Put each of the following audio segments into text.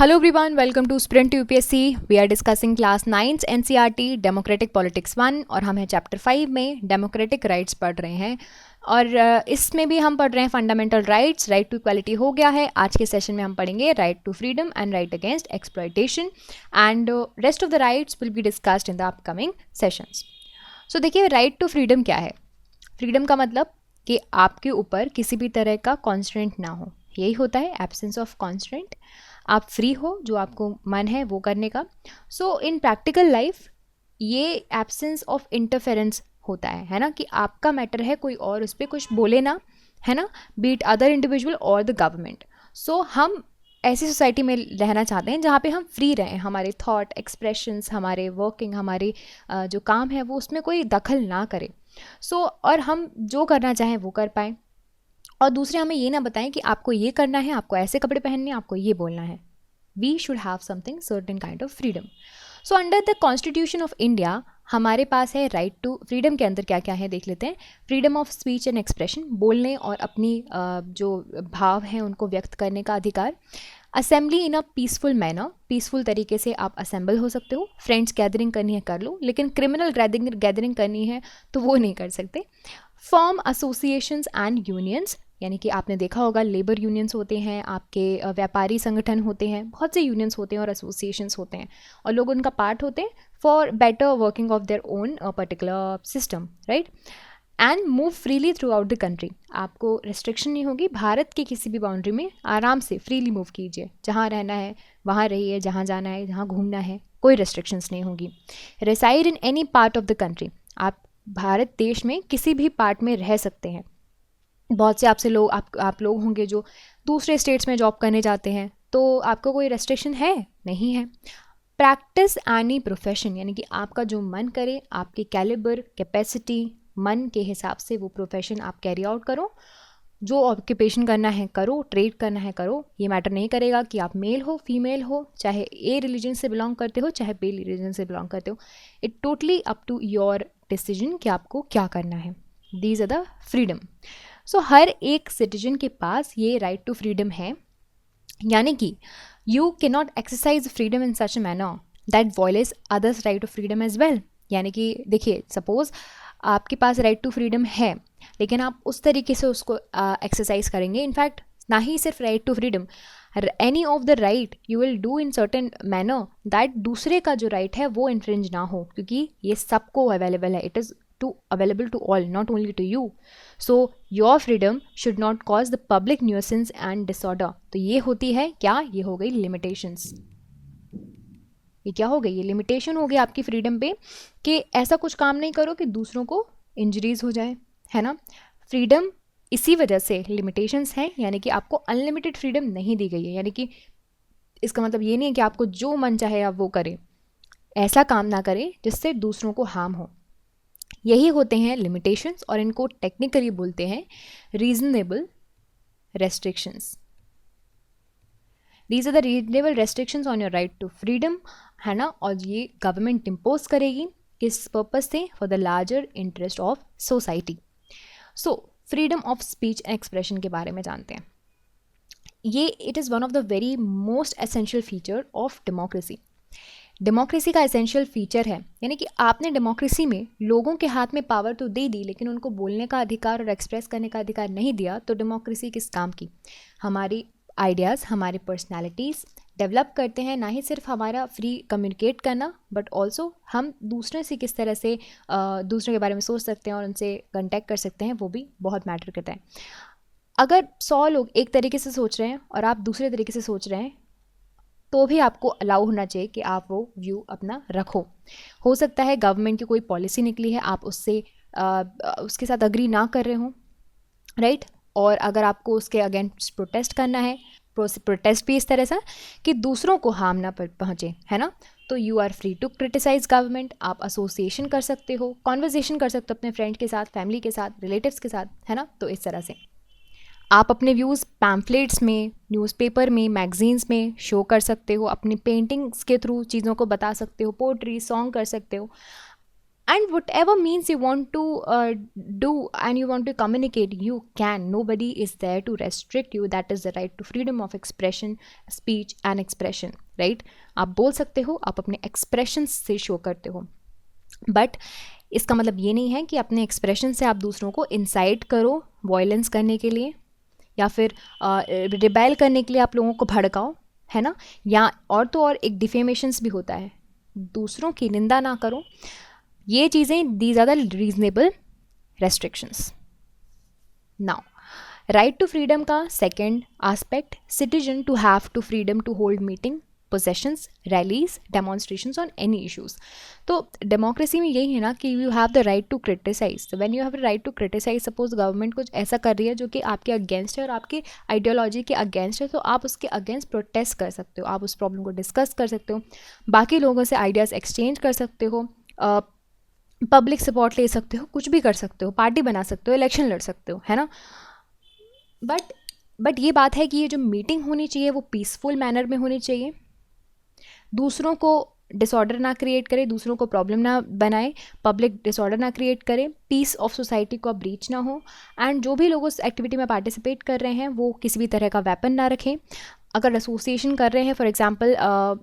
Hello everyone, welcome to Sprint UPSC. We are discussing class 9th NCERT Democratic Politics 1 और हम हैं chapter 5 में democratic rights पढ़ रहे हैं और इसमें भी हम पढ़ रहे हैं fundamental rights. Right to equality हो गया है. आज के सेशन में हम पढ़ेंगे right to freedom and right against exploitation and rest of the rights will be discussed in the upcoming sessions. So देखिए, राइट टू फ्रीडम क्या है. फ्रीडम का मतलब कि आपके ऊपर किसी भी तरह का कॉन्स्ट्रेंट ना हो. यही होता है एब्सेंस ऑफ कॉन्स्ट्रेंट. आप फ्री हो जो आपको मन है वो करने का. सो इन प्रैक्टिकल लाइफ ये एब्सेंस ऑफ इंटरफेरेंस होता है ना, कि आपका मैटर है कोई और उस पर कुछ बोले ना, है ना, बीट अदर इंडिविजुअल और द गवर्नमेंट. सो हम ऐसी सोसाइटी में रहना चाहते हैं जहाँ पे हम फ्री रहें. हमारे थॉट एक्सप्रेशंस, हमारे वर्किंग, हमारे जो काम है वो उसमें कोई दखल ना करे. सो और हम जो करना चाहें वो कर पाएँ और दूसरे हमें ये ना बताएं कि आपको ये करना है, आपको ऐसे कपड़े पहनने हैं, आपको ये बोलना है. We should have something certain kind of freedom. So under the constitution of India हमारे पास है राइट टू फ्रीडम. के अंदर क्या क्या है देख लेते हैं. Freedom of speech and expression, बोलने और अपनी जो भाव हैं उनको व्यक्त करने का अधिकार. Assembly in a peaceful manner, peaceful तरीके से आप असेंबल हो सकते हो. फ्रेंड्स गैदरिंग करनी है कर लो, लेकिन क्रिमिनल गैदरिंग करनी है तो वो नहीं कर सकते. फॉर्म एसोसिएशंस एंड यूनियंस, यानी कि आपने देखा होगा लेबर यूनियंस होते हैं, आपके व्यापारी संगठन होते हैं, बहुत से यूनियंस होते हैं और एसोसिएशंस होते हैं और लोग उनका पार्ट होते हैं for better working of their own particular system, right. And move freely through out the country, आपको रिस्ट्रिक्शन नहीं होगी. भारत की किसी भी बाउंड्री में आराम से फ्रीली मूव कीजिए, जहाँ रहना है वहाँ रहिए, जहाँ जाना है जहाँ घूमना है कोई रिस्ट्रिक्शंस नहीं होगी. Reside in any part of the country, आप भारत देश में किसी भी पार्ट में रह सकते हैं. बहुत से आपसे लोग आप लोग होंगे जो दूसरे स्टेट्स में जॉब करने जाते हैं, तो आपको कोई रेस्ट्रिक्शन है नहीं है. प्रैक्टिस एनी प्रोफेशन, यानी कि आपका जो मन करे, आपकी कैलिबर कैपेसिटी मन के हिसाब से वो प्रोफेशन आप कैरी आउट करो. जो ऑक्यूपेशन करना है करो, ट्रेड करना है करो. ये मैटर नहीं करेगा कि आप मेल हो फीमेल हो, चाहे ए रिलीजन से बिलोंग करते हो चाहे बी रिलीजन से बिलोंग करते हो. It totally up to your decision कि आपको क्या करना है. These are the freedom. So हर एक सिटीजन के पास ये राइट टू फ्रीडम है, यानी कि you can not exercise freedom in such a manner that violates others right to freedom as well. यानी कि देखिए, सपोज आपके पास राइट टू फ्रीडम है लेकिन आप उस तरीके से उसको एक्सरसाइज करेंगे, इनफैक्ट ना ही सिर्फ right to freedom, any of the right you will do in certain manner that दूसरे का जो राइट है वो इन्फ्रिंज ना हो, क्योंकि ये सबको अवेलेबल है. It is available to all, not only to you. So your freedom should not cause the public nuisance and disorder. तो ये होती है क्या, ये हो गई limitations. ये क्या हो गई, ये लिमिटेशन हो गई आपकी फ्रीडम पे कि ऐसा कुछ काम नहीं करो कि दूसरों को इंजरीज हो जाए, है ना. फ्रीडम इसी वजह से लिमिटेशंस हैं, यानी कि आपको अनलिमिटेड फ्रीडम नहीं दी गई है. यानी कि इसका मतलब ये नहीं है कि आपको जो मन चाहे आप वो करें, ऐसा काम ना करें जिससे दूसरों को हार्म हो. यही होते हैं लिमिटेशंस और इनको टेक्निकली बोलते हैं reasonable restrictions. These are the reasonable restrictions on your right to freedom, है ना. और ये गवर्नमेंट इम्पोज करेगी किस पर्पज से, for the larger interest of society. So freedom of speech and expression के बारे में जानते हैं. ये it is one of the very most essential feature of democracy. Democracy का एसेंशियल फीचर है, यानी कि आपने डेमोक्रेसी में लोगों के हाथ में पावर तो दे दी लेकिन उनको बोलने का अधिकार और एक्सप्रेस करने का अधिकार नहीं दिया, तो डेमोक्रेसी किस काम की. हमारी आइडियाज़, हमारी पर्सनालिटीज़ डेवलप करते हैं, ना ही सिर्फ हमारा फ्री कम्युनिकेट करना बट ऑल्सो हम दूसरे से किस तरह से दूसरे के बारे में सोच सकते हैं और उनसे कंटेक्ट कर सकते हैं, वो भी बहुत मैटर करता है. अगर 100 लोग एक तरीके से सोच रहे हैं और आप दूसरे तरीके से सोच रहे हैं तो भी आपको अलाउ होना चाहिए कि आप वो व्यू अपना रखो. हो सकता है गवर्नमेंट की कोई पॉलिसी निकली है, आप उसके साथ अग्री ना कर रहे हो, राइट. और अगर आपको उसके अगेंस्ट प्रोटेस्ट करना है, प्रोटेस्ट भी इस तरह से कि दूसरों को हार्म ना पहुँचे, है ना, तो you are free to criticise government. आप एसोसिएशन कर सकते हो, कॉन्वर्जेशन कर सकते हो अपने फ्रेंड के साथ, फैमिली के साथ, रिलेटिव्स के साथ, है ना. तो इस तरह से आप अपने व्यूज़ पैम्फलेट्स में, न्यूज़पेपर में, मैगजीन्स में शो कर सकते हो, अपनी पेंटिंग्स के थ्रू चीज़ों को बता सकते हो, पोट्री सॉन्ग कर सकते हो. and whatever means you want to do and you want to communicate, you can. Nobody is there to restrict you. That is the right to freedom of expression, speech and expression, right? आप बोल सकते हो, आप अपने expressions से show करते हो, but इसका मतलब ये नहीं है कि अपने एक्सप्रेशन से आप दूसरों को इंसाइट करो वायलेंस करने के लिए, या फिर रिबेल करने के लिए आप लोगों को भड़काओ, है ना? या और तो और एक डिफेमेशंस भी होता है, दूसरों की निंदा ना करो। ये चीज़ें, these are the reasonable restrictions. Now right to freedom का second aspect, citizen to have to freedom to hold meeting, processions, rallies, demonstrations on any issues. तो डेमोक्रेसी में यही है ना कि you have the right to criticise. तो when you have the right to criticise, suppose government कुछ ऐसा कर रही है जो कि आपके अगेंस्ट है और आपकी आइडियोलॉजी के अगेंस्ट है, तो आप उसके अगेंस्ट प्रोटेस्ट कर सकते हो, आप उस प्रॉब्लम को डिस्कस कर सकते हो, बाकी लोगों से आइडियाज़ एक्सचेंज कर सकते हो, पब्लिक सपोर्ट ले सकते हो, कुछ भी कर सकते हो, पार्टी बना सकते हो, इलेक्शन लड़ सकते हो, है ना? बट ये बात है कि ये जो मीटिंग होनी चाहिए वो पीसफुल मैनर में होनी चाहिए, दूसरों को डिसऑर्डर ना क्रिएट करे, दूसरों को प्रॉब्लम ना बनाए, पब्लिक डिसऑर्डर ना क्रिएट करे, पीस ऑफ सोसाइटी को ब्रीच ना हो, एंड जो भी लोग उस एक्टिविटी में पार्टिसिपेट कर रहे हैं वो किसी भी तरह का वेपन ना रखें। अगर एसोसिएशन कर रहे हैं, फॉर एग्जांपल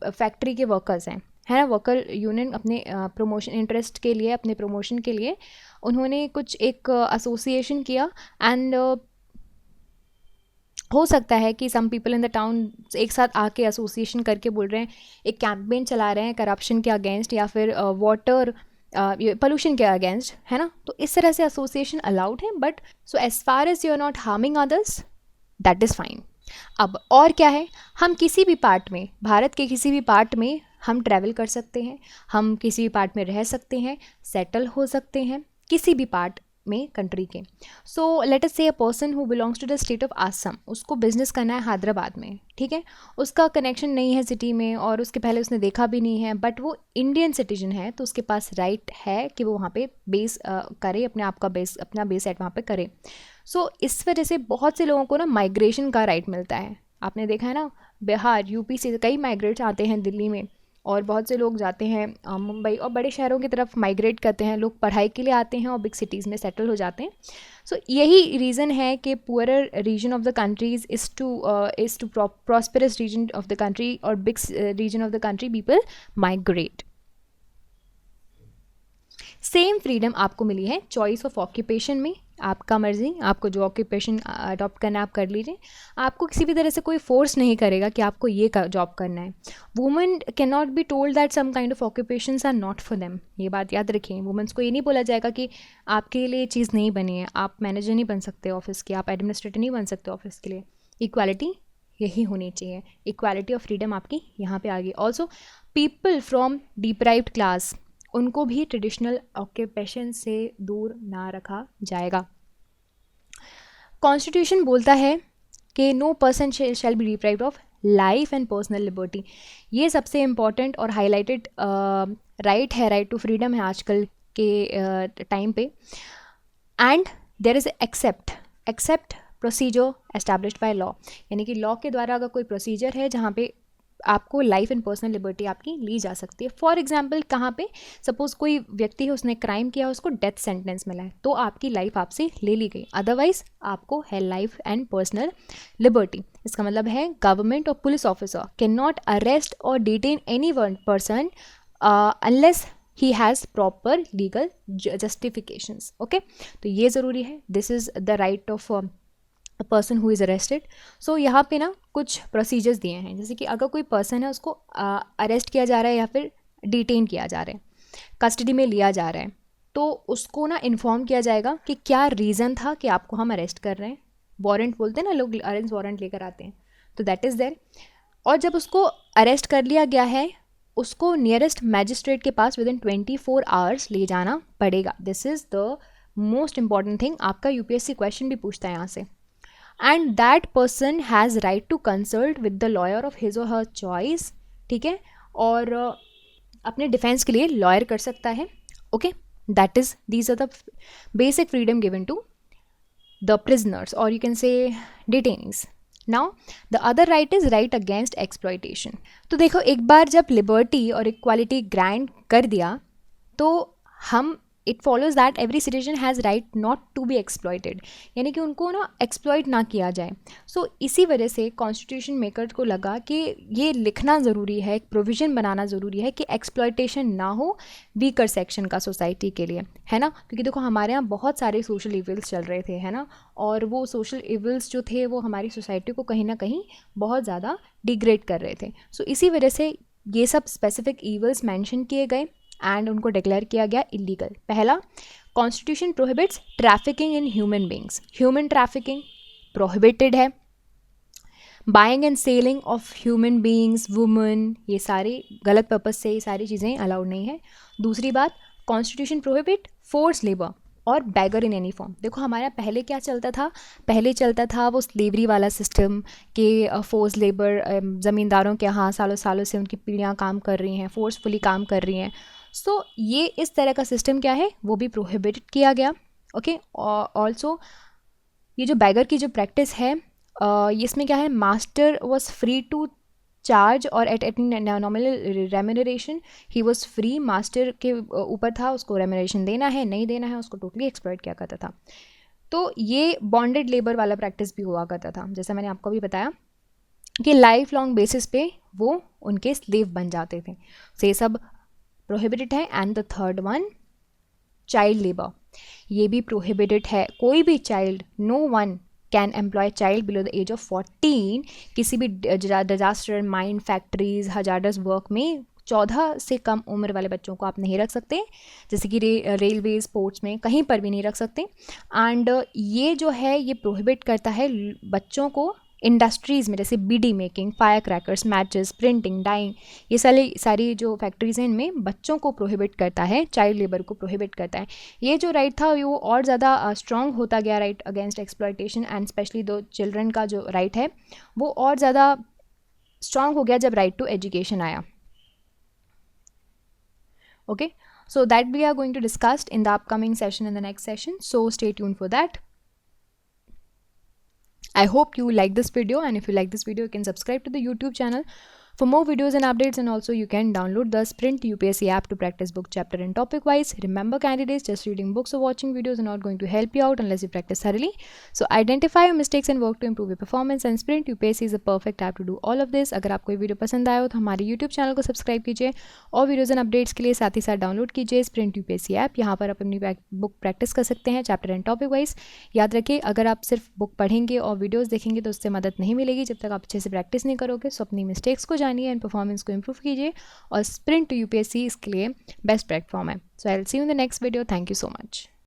फैक्ट्री के वर्कर्स हैं, है ना, वर्कर यूनियन अपने प्रमोशन इंटरेस्ट के लिए, अपने प्रमोशन के लिए उन्होंने कुछ एक एसोसिएशन किया, एंड हो सकता है कि some people in the town एक साथ आके एसोसिएशन करके बोल रहे हैं, एक कैंपेन चला रहे हैं करप्शन के अगेंस्ट या फिर वाटर पोल्यूशन के अगेंस्ट, है ना? तो इस तरह से एसोसिएशन अलाउड है, but so as far as you are not harming others, that is fine. अब और क्या है, हम किसी भी पार्ट में, भारत के किसी भी पार्ट में हम ट्रैवल कर सकते हैं, हम किसी भी पार्ट में रह सकते हैं, सेटल हो सकते हैं किसी भी पार्ट में कंट्री के। सो let us say a person who belongs to the state of Assam, उसको बिजनेस करना है हैदराबाद में, ठीक है, उसका कनेक्शन नहीं है सिटी में और उसके पहले उसने देखा भी नहीं है, बट वो इंडियन सिटीजन है, तो उसके पास राइट है कि वो वहाँ पे बेस करे, अपने आप का बेस, अपना बेस सेट वहाँ पे करे। सो इस वजह से बहुत से लोगों को ना माइग्रेशन का राइट मिलता है। आपने देखा है ना, बिहार, यूपी से कई माइग्रेट्स आते हैं दिल्ली में, और बहुत से लोग जाते हैं मुंबई और बड़े शहरों की तरफ माइग्रेट करते हैं, लोग पढ़ाई के लिए आते हैं और बिग सिटीज़ में सेटल हो जाते हैं। सो यही रीज़न है कि poorer region of the countries is to prosperous region of the country और big region of the country people migrate. Same freedom आपको मिली है चॉइस ऑफ ऑक्यूपेशन में, आपका मर्जी, आपको जो ऑक्यूपेशन अडॉप्ट करना है आप कर लीजिए, आपको किसी भी तरह से कोई फोर्स नहीं करेगा कि आपको ये जॉब करना है। Women can not be told that some kind of occupations are not for them, ये बात याद रखिए। वुमेन्स को ये नहीं बोला जाएगा कि आपके लिए चीज़ नहीं बनी है, आप मैनेजर नहीं बन सकते ऑफिस के, आप एडमिनिस्ट्रेटर नहीं बन सकते ऑफिस के लिए। इक्वालिटी यही होनी चाहिए, इक्वालिटी ऑफ फ्रीडम आपकी यहाँ पे आ गई। Also people from deprived class, उनको भी ट्रेडिशनल ऑक्यूपेशन से दूर ना रखा जाएगा। कॉन्स्टिट्यूशन बोलता है कि no person shall be deprived of life and personal liberty. ये सबसे इम्पॉर्टेंट और हाईलाइटेड राइट है, राइट टू फ्रीडम है आजकल के टाइम पे। And there is except procedure established by law, यानी कि लॉ के द्वारा अगर कोई प्रोसीजर है जहाँ पे आपको लाइफ एंड पर्सनल लिबर्टी आपकी ली जा सकती है। फॉर एग्जांपल कहाँ पे, सपोज कोई व्यक्ति है, उसने क्राइम किया, उसको डेथ सेंटेंस मिला है, तो आपकी लाइफ आपसे ले ली गई, अदरवाइज आपको है लाइफ एंड पर्सनल लिबर्टी। इसका मतलब है गवर्नमेंट और police officer cannot arrest और detain any one person unless he has proper legal justifications. Okay, तो ये ज़रूरी है, this is the right of a person who is arrested. So यहाँ पे ना कुछ प्रोसीजर्स दिए हैं, जैसे कि अगर कोई पर्सन है उसको अरेस्ट किया जा रहा है या फिर डिटेन किया जा रहा है, कस्टडी में लिया जा रहा है, तो उसको ना इन्फॉर्म किया जाएगा कि क्या रीज़न था कि आपको हम अरेस्ट कर रहे हैं। वारंट बोलते हैं ना लोग, अरेस्ट वारंट लेकर आते हैं, तो दैट इज़ देयर। और जब उसको अरेस्ट कर लिया गया है, उसको नियरेस्ट मैजिस्ट्रेट के पास विद इन 24 आवर्स ले जाना पड़ेगा। This is the most important thing, आपका यूपीएससी क्वेश्चन भी पूछता है यहाँ से। And that person has right to consult with the lawyer of his or her choice, ठीक है, और अपने डिफेंस के लिए लॉयर कर सकता है। Okay, that is, these are the basic freedom given to the prisoners और you can say detainees. Now the other right is right against exploitation. तो देखो, एक बार जब लिबर्टी और इक्वालिटी ग्रांट कर दिया तो हम it follows that every citizen has right not to be exploited, यानी कि उनको ना एक्सप्लॉयट ना किया जाए. सो इसी वजह से कॉन्स्टिट्यूशन मेकर को लगा कि ये लिखना ज़रूरी है, एक प्रोविज़न बनाना ज़रूरी है कि एक्सप्लॉयटेशन ना हो वीकर सेक्शन का सोसाइटी के लिए, है ना. क्योंकि देखो हमारे यहाँ बहुत सारे सोशल इविल्स चल रहे थे, है ना, और वो सोशल इविल्स जो थे वो हमारी सोसाइटी को कहीं ना कहीं बहुत ज़्यादा डिग्रेड कर रहे थे. सो इसी वजह से ये सब स्पेसिफिक इविल्स मेंशन किए गए एंड उनको डिक्लेयर किया गया इलीगल. पहला, constitution prohibits trafficking in human beings. Human trafficking prohibited है. Buying and selling of human beings, women, ये सारे गलत पर्पज से ये सारी चीज़ें अलाउड नहीं है. दूसरी बात, कॉन्स्टिट्यूशन प्रोहिबिट फोर्स लेबर और बैगर इन एनी फॉर्म. देखो हमारे यहाँ पहले क्या चलता था, पहले चलता था वो स्लेवरी वाला सिस्टम कि फोर्स लेबर, ज़मींदारों के यहाँ सालों सालों से उनकी पीढ़ियाँ काम कर रही हैं, फोर्सफुली काम कर रही हैं. सो ये इस तरह का सिस्टम क्या है वो भी प्रोहिबिट किया गया. ओके, ऑल्सो ये जो बैगर की जो प्रैक्टिस है, इसमें क्या है, master was free to charge और at nominal remuneration. He was free, master के ऊपर था उसको रेम्यूनरेशन देना है नहीं देना है, उसको टोटली एक्सप्लॉइट किया करता था. तो ये बॉन्डेड लेबर वाला प्रैक्टिस भी हुआ करता था, जैसा मैंने आपको भी बताया कि लाइफ लॉन्ग बेसिस पे वो उनके स्लेव बन जाते थे. तो ये सब प्रोहिबिटेड है. And the third one, child labour, ये भी प्रोहिबिटेड है. कोई भी child, no one can employ child below the age of 14 किसी भी disaster, mine, factories, hazardous work में 14 से कम उम्र वाले बच्चों को आप नहीं रख सकते, जैसे कि रेलवे, स्पोर्ट्स में कहीं पर भी नहीं रख सकते. एंड ये जो है ये प्रोहिबिट करता है बच्चों को इंडस्ट्रीज़ में, जैसे beedi making, fire crackers, matches, printing, dyeing, ये सारी जो फैक्ट्रीज़ हैं इनमें बच्चों को प्रोहिबिट करता है, चाइल्ड लेबर को प्रोहिबिट करता है. ये जो राइट था वो और ज़्यादा स्ट्रॉन्ग होता गया, right against exploitation and specially दो चिल्ड्रन का जो राइट है वो और ज़्यादा स्ट्रॉन्ग हो गया जब राइट टू एजुकेशन आया. Okay, so that we are going to discuss in the upcoming session, in the next session, so stay tuned for that. I hope you like this video, and if you like this video you can subscribe to the YouTube channel for more videos and updates, and also you can download the Sprint UPSC app to practice book chapter and topic wise. Remember candidates, just reading books or watching videos are not going to help you out unless you practice thoroughly. So identify your mistakes and work to improve your performance, and Sprint UPSC is a perfect app to do all of this. अगर आपको ये video पसंद आया हो तो हमारे YouTube channel को subscribe कीजिए और वीडियोज़ एंड अपडेट्स के लिए साथ ही साथ डाउनलोड कीजिए Sprint UPSC ऐप. यहाँ पर आप अपनी बुक प्रैक्टिस कर सकते हैं चैप्टर एंड टॉपिक वाइज. याद रखिए, अगर आप सिर्फ बुक पढ़ेंगे और वीडियोज़ देखेंगे तो उससे मदद नहीं मिलेगी जब तक आप अच्छे से प्रैक्टिस नहीं करोगे. सो अपनी मिस्टेक्स को जानिए एंड परफॉर्मेंस को इम्प्रूव कीजिए, और स्प्रिंट टू यूपीएससी इसके लिए बेस्ट प्लेटफॉर्म है. So I will see you in the next video. Thank you so much.